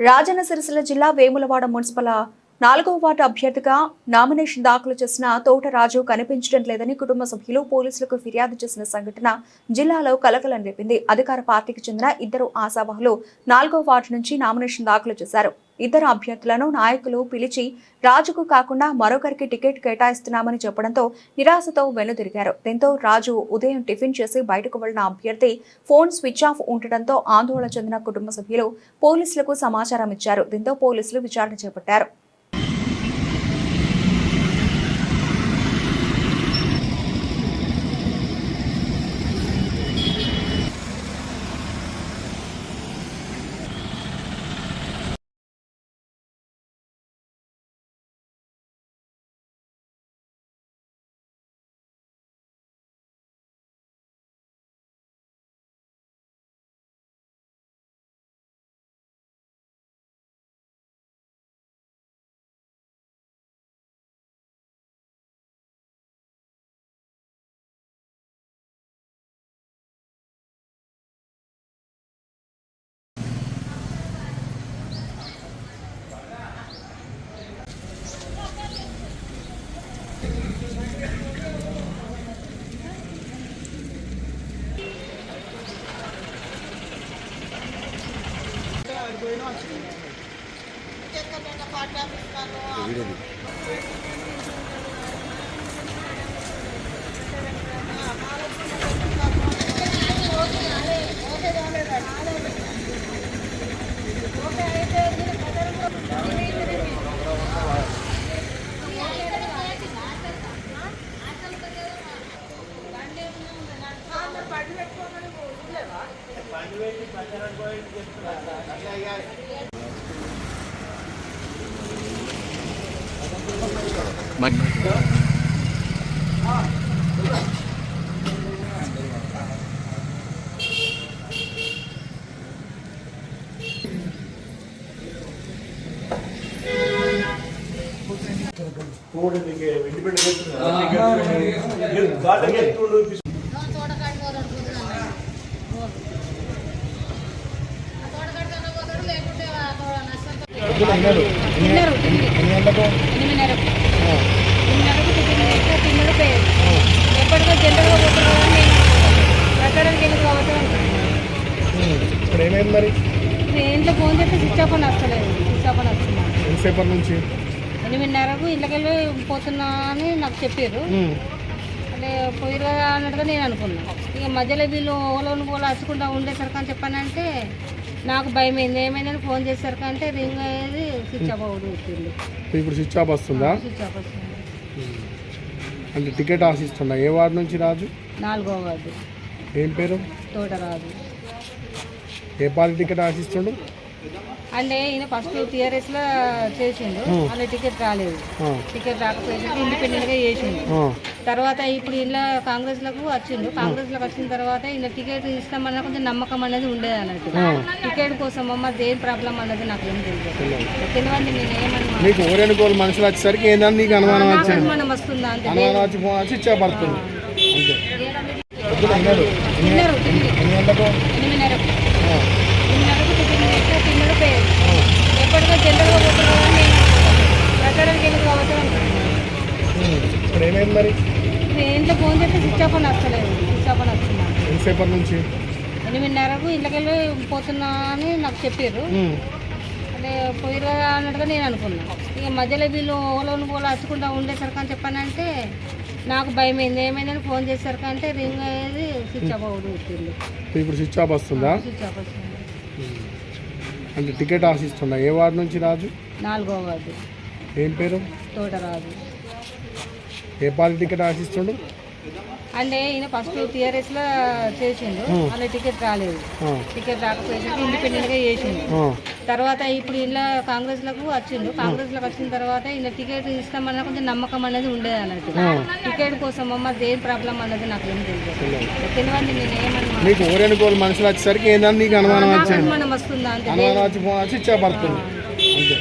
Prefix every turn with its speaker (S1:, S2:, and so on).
S1: రాజన్న సిరిసిల్ల జిల్లా వేములవాడ మున్సిపల్ 4వ వార్డు అభ్యర్థిగా నామినేషన్ దాఖలు చేసిన తోటరాజు కనిపించడం లేదని కుటుంబ సభ్యులు పోలీసులకు ఫిర్యాదు చేసిన సంఘటన జిల్లాలో కలకలం రేపింది. అధికార పార్టీకి చెందిన ఇద్దరు ఆశావహులు 4వ వార్డు నుంచి నామినేషన్ దాఖలు చేశారు. ఇద్దరు అభ్యర్థులను నాయకులు పిలిచి రాజుకు కాకుండా మరొకరికి టికెట్ కేటాయిస్తున్నామని చెప్పడంతో నిరాశతో వెనుదిరిగారు. దీంతో రాజు ఉదయం టిఫిన్ చేసి బయటకు వెళ్లిన అభ్యర్థి ఫోన్ స్విచ్ ఆఫ్ ఉండటంతో ఆందోళన చెందిన కుటుంబ సభ్యులు పోలీసులకు సమాచారం ఇచ్చారు. దీంతో పోలీసులు విచారణ చేపట్టారు.
S2: ఎప్పటికో జనరల్గా ప్రచారానికి వెళ్ళి కావచ్చు.
S3: ఇప్పుడు ఏమైంది మరి?
S2: ఇంట్లో ఫోన్ చేస్తే స్విచ్ ఆఫ్ అని వస్తలేదు. స్విచ్ ఆఫ్ అని వస్తున్నాను.
S3: ఎంతసేపటి నుంచి?
S2: 8:30కు ఇంట్లోకి వెళ్ళి పోతున్నా అని నాకు చెప్పారు. అంటే పోయిరు కదా అన్నట్టుగా నేను అనుకున్నాను. ఇక మధ్యలో వీళ్ళు ఓలోని పోలో వచ్చుకుంటా ఉండేసరికి అని చెప్పానంటే నాకు భయం అయింది. ఏమైందని ఫోన్ చేసేసరికి అంటే రింగ్ అయ్యేది స్విచ్ ఆఫ్ అవుతుంది.
S3: ఇప్పుడు స్విచ్ ఆఫ్ వస్తుందా?
S2: స్విచ్ ఆఫ్ వస్తుంది.
S3: అంటే టికెట్ ఆశిస్తున్నా. ఏ వార్డు నుంచి రాజు?
S2: 4వ వార్డు.
S3: ఏం పేరు?
S2: తోటరాజు.
S3: ఏ పార్టీ టికెట్ ఆశిస్తుండు?
S2: అంటే ఈయన ఫస్ట్ టీఆర్ఎస్లో చేసిండు. అలా టికెట్ రాలేదు. టికెట్ రాకపోయేసరికి ఇండిపెండెంట్గా చేసిండు. తర్వాత ఇప్పుడు ఇలా కాంగ్రెస్లకు వచ్చిండు. కాంగ్రెస్లోకి వచ్చిన తర్వాత ఇలా టికెట్ ఇస్తామన్నా కొంచెం నమ్మకం అనేది ఉండేది అన్నట్టు. టికెట్ కోసం అమ్మ దేని ప్రాబ్లం అన్నది నాకు ఏం తెలియదు. నేను ఏమన్నా
S3: నీకు ఓరేనుకోలు మనుషులు వచ్చేసరికి ఏందని నీకు అనుమానం వచ్చింది?
S2: అనుమానం వస్తుందా అంటే
S3: అనుమానం వచ్చి ఫోన్ వచ్చి ఇచ్చేపడుతుంది అంతే.
S2: 8:30కు తిన్నడు పేరు. ఎప్పటికో జనరల్గా ప్రచారానికి వెళ్ళి కావచ్చు.
S3: ఇప్పుడు ఏమైంది మరి?
S2: ఇంట్లో ఫోన్ చేస్తే స్విచ్ ఆఫ్ అని వస్తలేదు. స్విచ్ ఆఫ్ అని వస్తున్నాను.
S3: ఎంతసేపటి నుంచి?
S2: 8:30కు ఇంట్లోకి వెళ్ళి పోతున్నా అని నాకు చెప్పారు. అంటే పోయిరు కదా అన్నట్టుగా నేను అనుకున్నాను. ఇక మధ్యలో వీళ్ళు ఓలోని పోలో వచ్చుకుంటా ఉండేసరికి అని చెప్పానంటే నాకు భయం అయింది. ఏమైందని ఫోన్ చేసేసరికి అంటే రింగ్ అయ్యేది స్విచ్ ఆఫ్ అవుతుంది.
S3: ఇప్పుడు స్విచ్ ఆఫ్ వస్తుందా?
S2: స్విచ్ ఆఫ్ వస్తుంది.
S3: అంటే టికెట్ ఆశిస్తున్నా. ఏ వార్డు నుంచి రాజు?
S2: 4వ వార్డు.
S3: ఏం పేరు?
S2: తోటరాజు.
S3: ఏ పార్టీ టికెట్ ఆశిస్తుండు?
S2: అంటే ఈయన ఫస్ట్ టీఆర్ఎస్లో చేసిండు. అలా టికెట్ రాలేదు. టికెట్ రాకపోయేసరికి ఇండిపెండెంట్గా చేసిండు. తర్వాత ఇప్పుడు ఇలా కాంగ్రెస్లకు వచ్చిండు. కాంగ్రెస్లోకి వచ్చిన తర్వాత ఇలా టికెట్ ఇస్తామన్నా కొంచెం నమ్మకం అనేది ఉండేది అన్నట్టు. టికెట్ కోసం అమ్మ దేని ప్రాబ్లం అన్నది నాకు ఏం తెలియదు. నేను ఏమన్నా
S3: నీకు ఓరేనుకోలు మనుషులు వచ్చేసరికి ఏందని నీకు అనుమానం వచ్చింది?
S2: అనుమానం వస్తుందా అంటే
S3: అనుమానం వచ్చి ఫోన్ వచ్చి ఇచ్చేపడుతుంది అంతే.